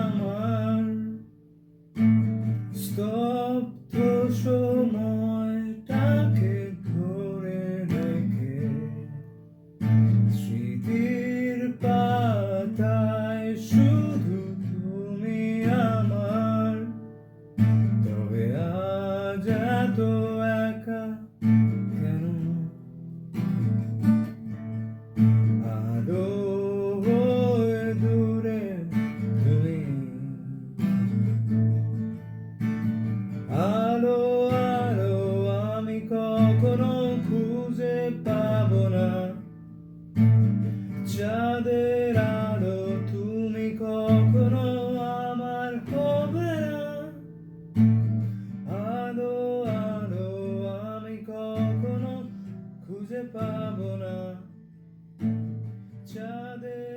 আমার স্তব্ধ সময়টাকে ধরে রেখে স্মৃতির পাতায় শুধু তুমি আমার। তবে আজ এত একা কেন? আলো হয়ে দূরে তুমি, আলো আলো আমি কখনো খুঁজে পাবো না। চাঁদের আলো তুমি কখনো আমার হবে না। আলো আলো আমি কখনো খুঁজে পাবো না। চাঁদের